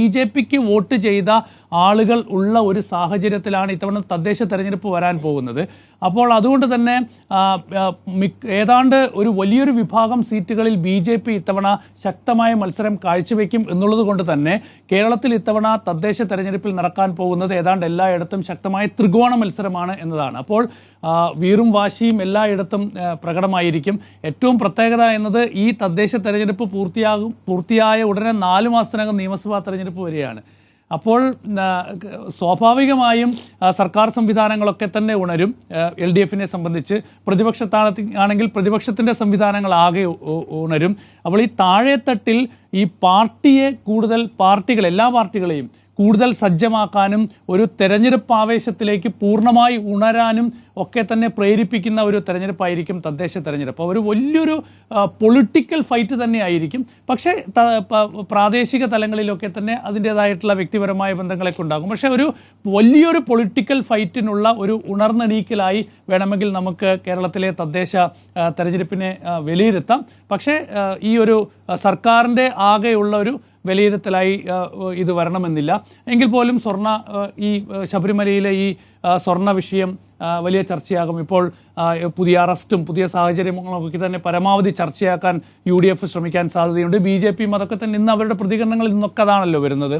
BJPക്ക് vote ചെയ്ത ആളുകൾ ഉള്ള ഒരു സാഹചര്യത്തിലാണ് ഇത്തവണ തദ്ദേശ തെരഞ്ഞെടുപ്പ് വരാൻ പോകുന്നത്. അപ്പോൾ അതുകൊണ്ട് തന്നെ ഏതാണ്ട് ഒരു വലിയൊരു വിഭാഗം സീറ്റുകളിൽ BJP ഇത്തവണ ശക്തമായ മത്സരം കാഴ്ചവെക്കും എന്നുള്ളത് കൊണ്ട് തന്നെ കേരളത്തിൽ ഇത്തവണ തദ്ദേശ തെരഞ്ഞെടുപ്പിൽ നടക്കാൻ പോകുന്നത് ഏതാണ്ട് എല്ലായിടത്തും ശക്തമായ ത്രികോണ മത്സരമാണ് എന്നതാണ്. അപ്പോൾ വീറും വാശിയും എല്ലായിടത്തും പ്രകടമായിരിക്കും. ഏറ്റവും പ്രത്യേകത എന്നത് ഈ തദ്ദേശ തെരഞ്ഞെടുപ്പ് പൂർത്തിയായ ഉടനെ 4 മാസത്തിനകം നിയമസഭാ തെരഞ്ഞെടുപ്പ് വരികയാണ്. അപ്പോൾ സ്വാഭാവികമായും സർക്കാർ സംവിധാനങ്ങളൊക്കെ തന്നെ ഉണരും. LDFനെ സംബന്ധിച്ച് പ്രതിപക്ഷത്താണെങ്കിൽ പ്രതിപക്ഷത്തിൻ്റെ സംവിധാനങ്ങൾ ആകെ ഉണരും. അപ്പോൾ ഈ താഴെത്തട്ടിൽ ഈ പാർട്ടിയെ എല്ലാ പാർട്ടികളെയും കൂടുതൽ സജ്ജമാക്കാനും ഒരു തെരഞ്ഞെടുപ്പ് ആവേശത്തിലേക്ക് പൂർണ്ണമായി ഉണരാനും ഒക്കെ തന്നെ പ്രേരിപ്പിക്കുന്ന ഒരു തെരഞ്ഞെടുപ്പായിരിക്കും തദ്ദേശ തെരഞ്ഞെടുപ്പ്. ഒരു വലിയൊരു പൊളിറ്റിക്കൽ ഫൈറ്റ് തന്നെയായിരിക്കും. പക്ഷേ പ്രാദേശിക തലങ്ങളിലൊക്കെ തന്നെ അതിൻ്റേതായിട്ടുള്ള വ്യക്തിപരമായ ബന്ധങ്ങളൊക്കെ ഉണ്ടാകും. പക്ഷേ ഒരു വലിയൊരു പൊളിറ്റിക്കൽ ഫൈറ്റിനുള്ള ഒരു ഉണർന്നെണീക്കലായി വേണമെങ്കിൽ നമുക്ക് കേരളത്തിലെ തദ്ദേശ തെരഞ്ഞെടുപ്പിനെ വിലയിരുത്താം. പക്ഷേ ഈ ഒരു സർക്കാരിൻ്റെ ആകെയുള്ള ഒരു വിലയിരുത്തലായി ഇത് വരണമെന്നില്ല. എങ്കിൽ പോലും ഈ ശബരിമലയിലെ ഈ സ്വർണ്ണ വിഷയം വലിയ ചർച്ചയാകും. ഇപ്പോൾ പുതിയ അറസ്റ്റും പുതിയ സാഹചര്യങ്ങളൊക്കെ തന്നെ പരമാവധി ചർച്ചയാക്കാൻ UDF ശ്രമിക്കാൻ സാധ്യതയുണ്ട്. BJPയും അതൊക്കെ തന്നെ ഇന്ന് അവരുടെ പ്രതികരണങ്ങളിൽ നിന്നൊക്കെ അതാണല്ലോ വരുന്നത്.